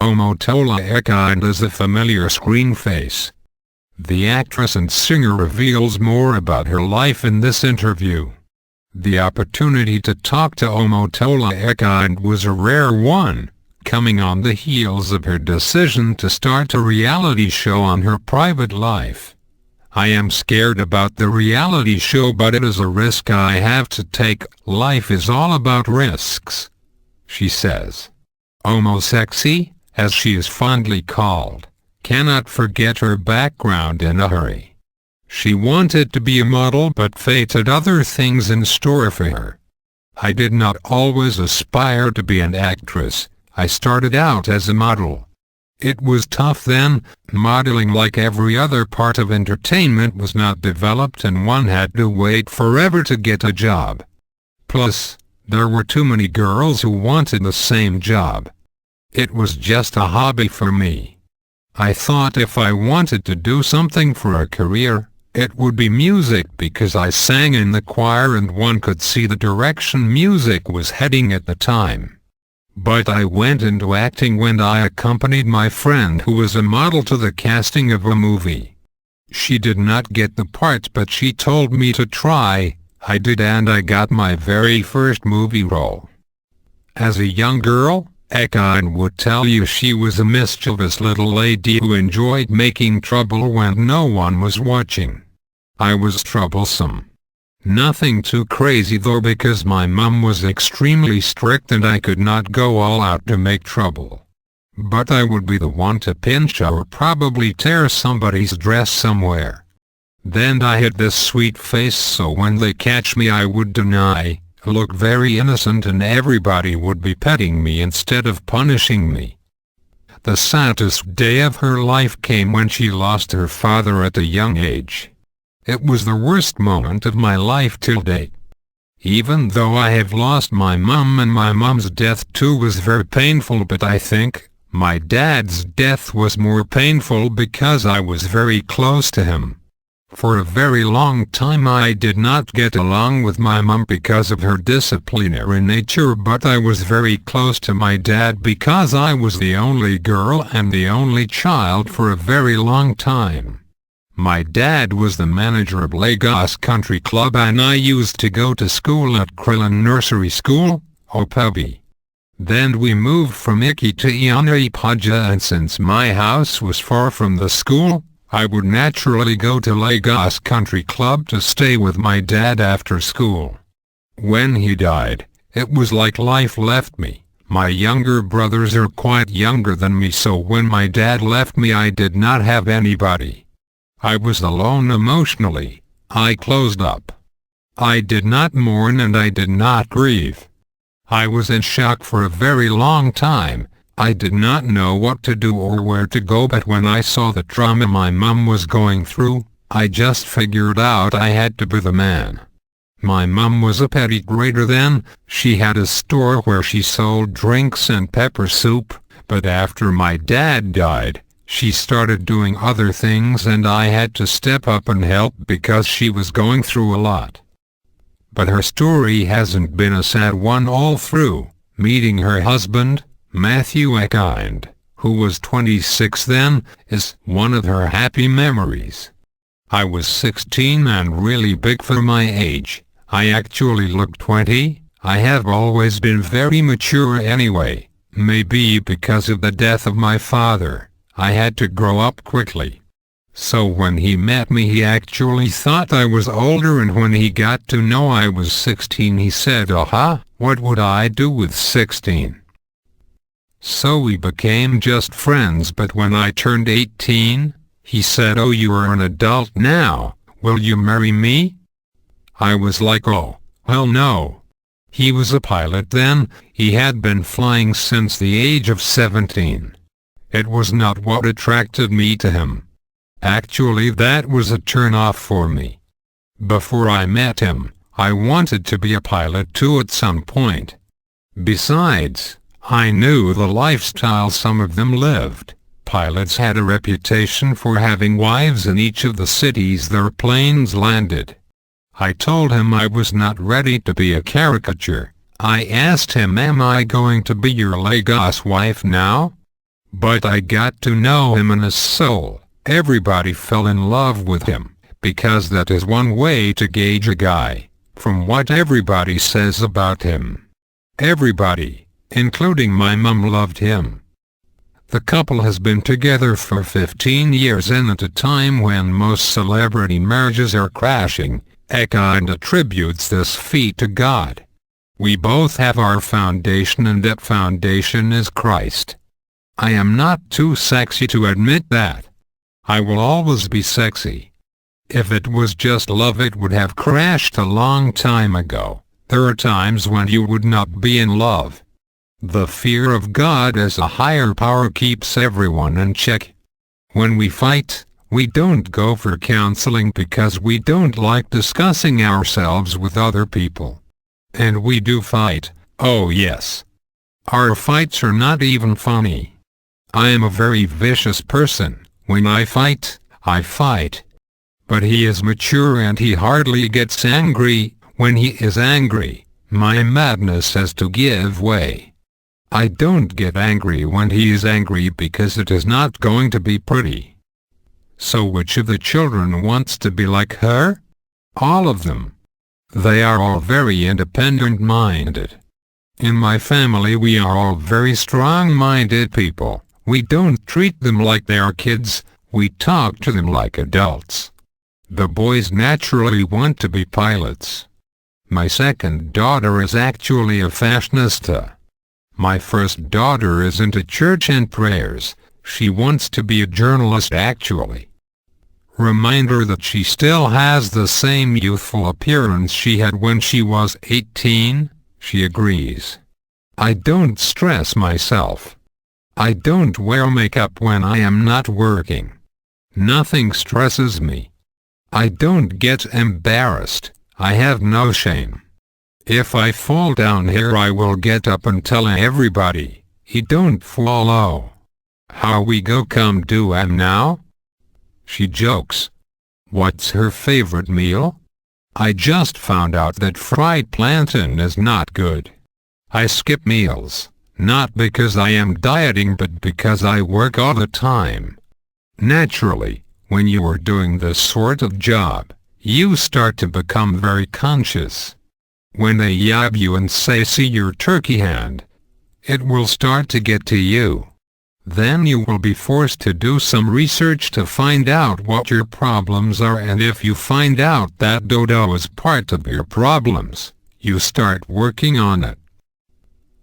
Omotola Ekind is a familiar screen face. The actress and singer reveals more about her life in this interview. The opportunity to talk to Omotola Ekind was a rare one, coming on the heels of her decision to start a reality show on her private life. "I am scared about the reality show, but it is a risk I have to take. Life is all about risks," she says. Omosexy, as she is fondly called, cannot forget her background in a hurry. She wanted to be a model, but fate had other things in store for her. "I did not always aspire to be an actress. I started out as a model. It was tough then. Modeling, like every other part of entertainment, was not developed and one had to wait forever to get a job. Plus, there were too many girls who wanted the same job. It was just a hobby for me. I thought if I wanted to do something for a career, it would be music, because I sang in the choir and one could see the direction music was heading at the time. But I went into acting when I accompanied my friend who was a model to the casting of a movie. She did not get the part, but she told me to try. I did, and I got my very first movie role." As a young girl, Ekind would tell you she was a mischievous little lady who enjoyed making trouble when no one was watching. "I was troublesome. Nothing too crazy though, because my mum was extremely strict and I could not go all out to make trouble. But I would be the one to pinch or probably tear somebody's dress somewhere. Then I had this sweet face, so when they catch me I would deny, look very innocent, and everybody would be petting me instead of punishing me." The saddest day of her life came when she lost her father at a young age. "It was the worst moment of my life till date. Even though I have lost my mum, and my mum's death too was very painful, but I think my dad's death was more painful because I was very close to him. For a very long time I did not get along with my mum because of her disciplinary nature, but I was very close to my dad because I was the only girl and the only child for a very long time. My dad was the manager of Lagos Country Club, and I used to go to school at Crillon Nursery School, Opebi. Then we moved from Iki to Iyana-Ipaja, and since my house was far from the school, I would naturally go to Lagos Country Club to stay with my dad after school. When he died, it was like life left me. My younger brothers are quite younger than me, so when my dad left me I did not have anybody. I was alone emotionally. I closed up. I did not mourn and I did not grieve. I was in shock for a very long time. I did not know what to do or where to go, but when I saw the trauma my mum was going through, I just figured out I had to be the man. My mum was a petty grader then. She had a store where she sold drinks and pepper soup, but after my dad died, she started doing other things and I had to step up and help because she was going through a lot. But her story hasn't been a sad one all through. Meeting her husband, Matthew Ekind, who was 26 then, is one of her happy memories. "I was 16 and really big for my age. I actually looked 20. I have always been very mature anyway, maybe because of the death of my father. I had to grow up quickly. So when he met me he actually thought I was older, and when he got to know I was 16 he said, 'Aha, what would I do with 16?' So we became just friends, but when I turned 18, he said, 'Oh, you are an adult now, will you marry me?' I was like, oh, well no. He was a pilot then. He had been flying since the age of 17. It was not what attracted me to him. Actually, that was a turn-off for me. Before I met him, I wanted to be a pilot too at some point. Besides, I knew the lifestyle some of them lived. Pilots had a reputation for having wives in each of the cities their planes landed. I told him I was not ready to be a caricature. I asked him, 'Am I going to be your Lagos wife now?' But I got to know him and his soul. Everybody fell in love with him, because that is one way to gauge a guy, from what everybody says about him. Everybody, including my mum, loved him. The couple has been together for 15 years, and at a time when most celebrity marriages are crashing, Ekkind attributes this feat to God. We both have our foundation, and that foundation is Christ. I am not too sexy to admit that. I will always be sexy. If it was just love, it would have crashed a long time ago. There are times when you would not be in love. The fear of God as a higher power keeps everyone in check. When we fight, we don't go for counseling because we don't like discussing ourselves with other people. And we do fight, oh yes. Our fights are not even funny. I am a very vicious person. When I fight, I fight. But he is mature and he hardly gets angry. When he is angry, my madness has to give way. I don't get angry when he is angry because it is not going to be pretty. So which of the children wants to be like her? All of them. They are all very independent-minded. In my family we are all very strong-minded people. We don't treat them like they are kids, we talk to them like adults. The boys naturally want to be pilots. My second daughter is actually a fashionista. My first daughter is into church and prayers. She wants to be a journalist actually. Remind her that she still has the same youthful appearance she had when she was 18, she agrees. I don't stress myself. I don't wear makeup when I am not working. Nothing stresses me. I don't get embarrassed. I have no shame. If I fall down here I will get up and tell everybody, he don't fall. Oh. How we go come do am now? She jokes. What's her favorite meal? I just found out that fried plantain is not good. I skip meals, not because I am dieting but because I work all the time. Naturally, when you are doing this sort of job, you start to become very conscious. When they yab you and say see your turkey hand, it will start to get to you. Then you will be forced to do some research to find out what your problems are, and if you find out that dodo is part of your problems, you start working on it.